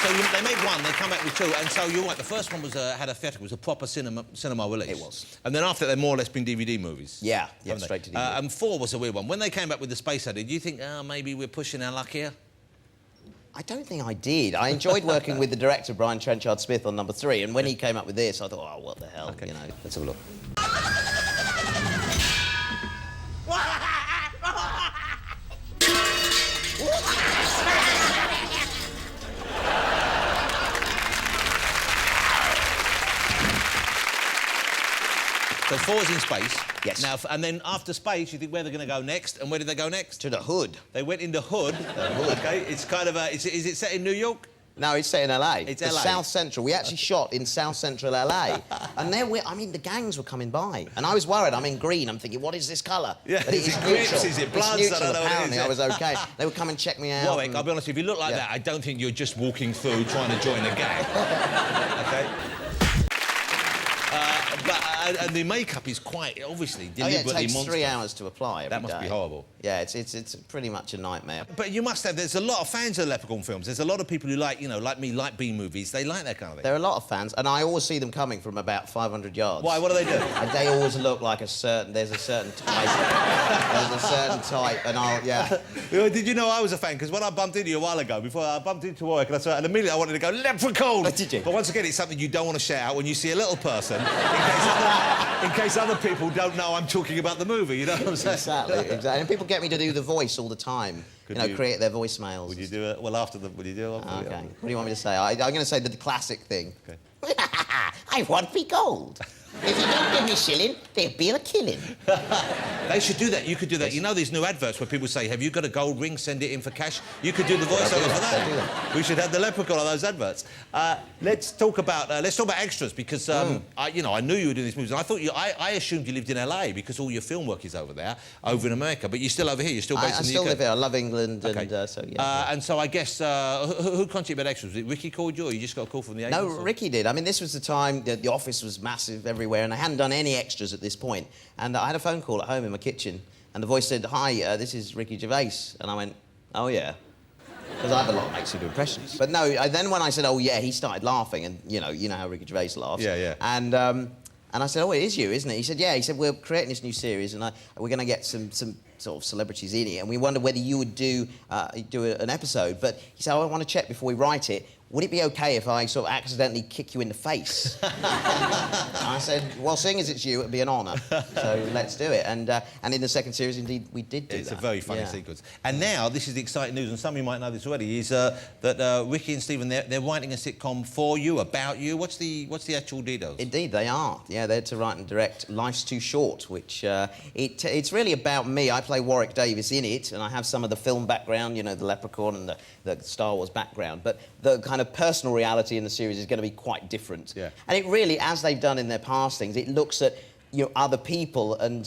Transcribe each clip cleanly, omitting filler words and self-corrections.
So they made one, they come back with two, and so you're right, the first one was had a theatre, was a proper cinema release. It was. And then after that, they've more or less been DVD movies. Yeah, straight to DVD. And 4 was a weird one. When they came back with the Space Odyssey, do you think, maybe we're pushing our luck here? I don't think I did. I enjoyed working with the director, Brian Trenchard-Smith, on number 3, and when he came up with this, I thought, oh, what the hell, you know. Let's have a look. So 4 is in space. Yes. Now, and then after space, you think where they're going to go next? And where did they go next? To the Hood. They went into Hood. The Hood. OK, it's kind of a... Is it set in New York? No, it's set in LA. It's LA. LA. South Central. We actually shot in South Central LA. And there I mean, the gangs were coming by. And I was worried. I'm in green. I'm thinking, what is this colour? Yeah, but is it's it neutral. grapes? Is it bloods? It's neutral, I don't know apparently. what it is. I was OK. They would come and check me out. Warwick, I'll be honest, if you look like that, I don't think you're just walking through trying to join a gang. OK? And the makeup is quite, obviously, deliberately it takes monstrous. 3 hours to apply every That must day. be horrible. Yeah, it's pretty much a nightmare. But you must have... There's a lot of fans of Leprechaun films. There's a lot of people who like, you know, like me, like B-movies. They like that kind of thing. There are a lot of fans, and I always see them coming from about 500 yards. Why? What do they do? And they always look like a certain... There's a certain type. There's a certain type, and I'll... Yeah. Did you know I was a fan? Because when I bumped into you a while ago, before I bumped into Warwick, and immediately I wanted to go, Leprechaun! Did you? But once again, it's something you don't want to shout out when you see a little person, in case other people don't know I'm talking about the movie, you know what I'm saying? Exactly. And people get me to do the voice all the time. Create their voicemails. Would you do it? Well, after the... Would you do it? OK. What do you want me to say? I'm going to say the classic thing. OK. I want me gold. If you don't give me shilling, there'll be a killing. They should do that. You could do that. Yes. You know these new adverts where people say, have you got a gold ring? Send it in for cash. You could do the voiceover for that. Do that. We should have the Leprechaun on those adverts. Let's talk about extras because I knew you were doing these movies. And I thought I assumed you lived in LA because all your film work is over there, over in America. But you're still over here. You're still based in the UK. I still live here. I love England, okay. and so yeah. And so I guess who contacted you about extras? Was it Ricky called you, or you just got a call from the agent? No, Ricky did. I mean, this was the time the office was massive everywhere, and I hadn't done any extras at this point. And I had a phone call at home in my kitchen, and the voice said, "Hi, this is Ricky Gervais," and I went, "Oh yeah." Because I have a lot of mates who do impressions. But no, then when I said, "Oh yeah," he started laughing, and you know how Ricky Gervais laughs. Yeah, yeah. And I said, "Oh, it is you, isn't it?" He said, "Yeah." He said, "We're creating this new series, and we're going to get some sort of celebrities in it, and we wonder whether you would do an episode." But he said, "I want to check before we write it. Would it be OK if I sort of accidentally kick you in the face?" And I said, "Well, seeing as it's you, it'd be an honour. So let's do it." And in the second series, indeed, we did do that. It's a very funny sequence. And now, this is the exciting news, and some of you might know this already, is that Ricky and Stephen, they're writing a sitcom for you, about you. What's the actual details? Indeed, they are. Yeah, they're to write and direct Life's Too Short, which it's really about me. I play Warwick Davis in it, and I have some of the film background, you know, the Leprechaun and the Star Wars background. But the kind of personal reality in the series is going to be quite different. Yeah. And it really, as they've done in their past things, it looks at other people and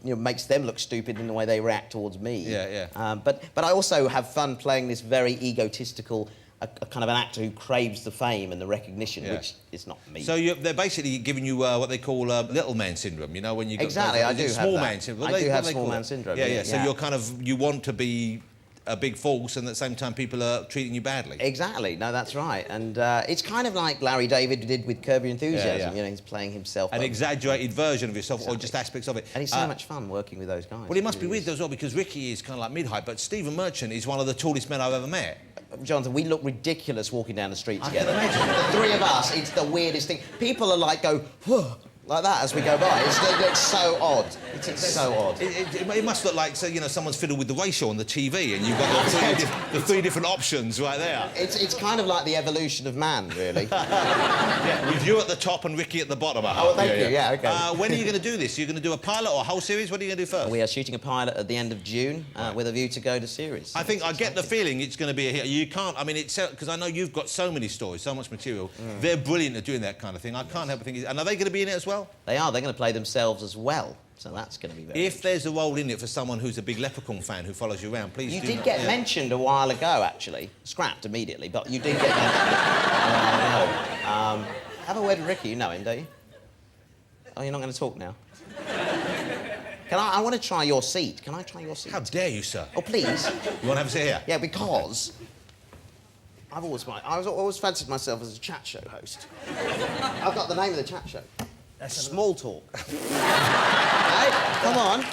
makes them look stupid in the way they react towards me. Yeah, yeah. But I also have fun playing this very egotistical a kind of an actor who craves the fame and the recognition, which is not me. So they're basically giving you what they call little man syndrome, you know, when you got exactly. I do have small that. man syndrome. I do have small man syndrome. Yeah, yeah. So you're kind of you want to be a big force, and at the same time, people are treating you badly. Exactly. No, that's right. And it's kind of like Larry David did with Curb Your Enthusiasm. Yeah, yeah. You know, he's playing himself. An exaggerated version of yourself, exactly. or just aspects of it. And it's so much fun working with those guys. Well, it must be weird as well, because Ricky is kind of like mid-height, but Stephen Merchant is one of the tallest men I've ever met. Jonathan, we look ridiculous walking down the street together. The three of us, it's the weirdest thing. People are like, go, whoa, like that as we go by. It's so odd. It's so odd. It must look like, so, you know, someone's fiddled with the ratio on the TV and you've got the three different options right there. It's kind of like the evolution of man, really. Yeah, with you at the top and Ricky at the bottom. Oh, thank you. Yeah, OK. When are you going to do this? You're going to do a pilot or a whole series? What are you going to do first? We are shooting a pilot at the end of June with a view to go to series. I think I get the feeling it's going to be a hit. You can't, I mean, it's because I know you've got so many stories, so much material. They're brilliant at doing that kind of thing. I can't help but think... And are they going to be in it as well? They are. They're going to play themselves as well. So that's going to be very If there's a role in it for someone who's a big Leprechaun fan who follows you around, please do. You did get mentioned a while ago, actually. Scrapped immediately, but you did get mentioned. Have a word with Ricky. You know him, don't you? Oh, you're not going to talk now? I want to try your seat. Can I try your seat? How dare you, sir? Oh, please. You want to have a sit here? Yeah, because I've always fancied myself as a chat show host. I've got the name of the chat show. Small Talk. Hey, come on.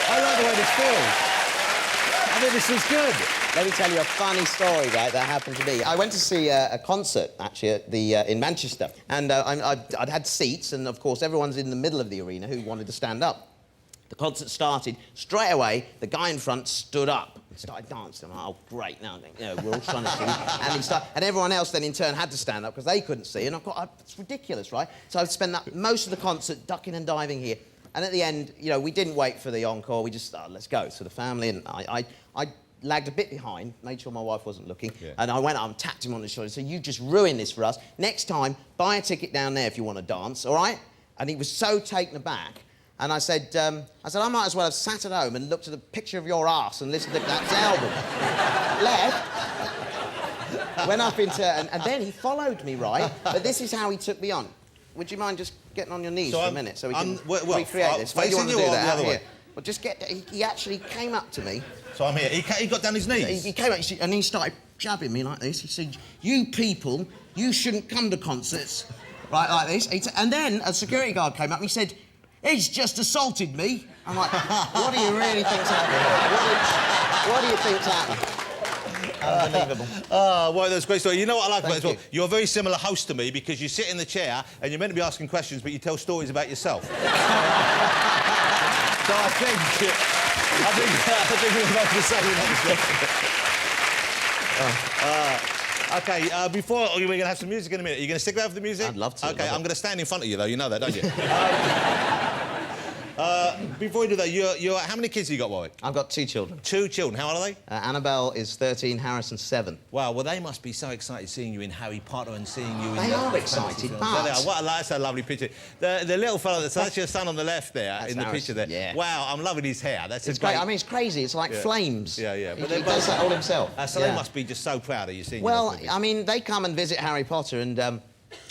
I like the way this feels. I think this is good. Let me tell you a funny story, right, that happened to me. I went to see a concert, actually, at in Manchester. And I'd had seats, and, of course, everyone's in the middle of the arena who wanted to stand up. The concert started. Straight away, the guy in front stood up and started dancing. I'm like, oh, great, now, we're all trying to see. And everyone else then, in turn, had to stand up because they couldn't see. And I thought, it's ridiculous, right? So I'd spent most of the concert ducking and diving here. And at the end, we didn't wait for the encore. We just, let's go. So the family and I lagged a bit behind, made sure my wife wasn't looking, and I went up and tapped him on the shoulder. So you just ruined this for us. Next time, buy a ticket down there if you want to dance, all right? And he was so taken aback. And I said, I might as well have sat at home and looked at a picture of your arse and listened to that album. Left, went up into... And then he followed me, right? But this is how he took me on. Would you mind just getting on your knees for a minute so we can recreate this? Facing you or the other way? Well, just get... He actually came up to me. So I'm here. He got down his knees? He came up and he started jabbing me like this. He said, you people, you shouldn't come to concerts. Right, like this. And then a security guard came up and he said, he's just assaulted me. I'm like, what do you really think's happening? What do you think's happening? Unbelievable. Oh, well, that's a great story. You know what I like about it as well? you. You're a very similar host to me because you sit in the chair and you're meant to be asking questions, but you tell stories about yourself. So I think we're about the same. OK, before we're going to have some music in a minute. Are you going to stick around for the music? I'd love to. OK, I'm going to stand in front of you, though. You know that, don't you? Before we do that, you're how many kids have you got, Warwick? I've got 2 children. 2 children. How old are they? Annabelle is 13, Harrison's 7. Wow, well, they must be so excited seeing you in Harry Potter and seeing you in... They are excited, but... There they are. That's a lovely picture. The little fellow, so that's your son on the left there, that's in the Harrison, picture there. yeah. Wow, I'm loving his hair. It's great. I mean, it's crazy. It's like flames. Yeah, yeah. But he does that all himself. So they must be just so proud of you seeing Well, I mean, they come and visit Harry Potter and...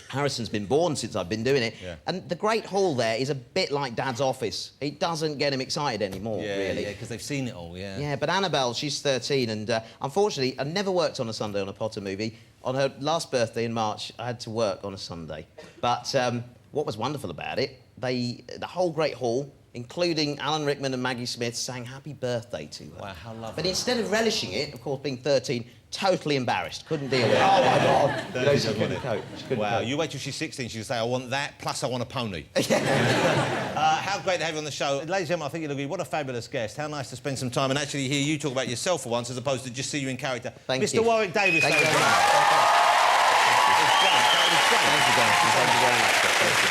Harrison's been born since I've been doing it. Yeah. And the Great Hall there is a bit like Dad's office. It doesn't get him excited anymore, really. Yeah, because they've seen it all, yeah. Yeah, but Annabelle, she's 13, and unfortunately, I never worked on a Sunday on a Potter movie. On her last birthday in March, I had to work on a Sunday. But what was wonderful about it, the whole Great Hall, including Alan Rickman and Maggie Smith, sang happy birthday to her. Wow, how lovely. But instead of relishing it, of course, being 13, totally embarrassed, couldn't deal with it. Oh, my God. She couldn't cope. Wow, you wait till she's 16, she'll say, I want that, plus I want a pony. How great to have you on the show. Ladies and gentlemen, I think you'll agree, what a fabulous guest. How nice to spend some time and actually hear you talk about yourself for once, as opposed to just see you in character. Thank you. Mr. Warwick Davis. Thank you very much. Thank you very much. Thank you.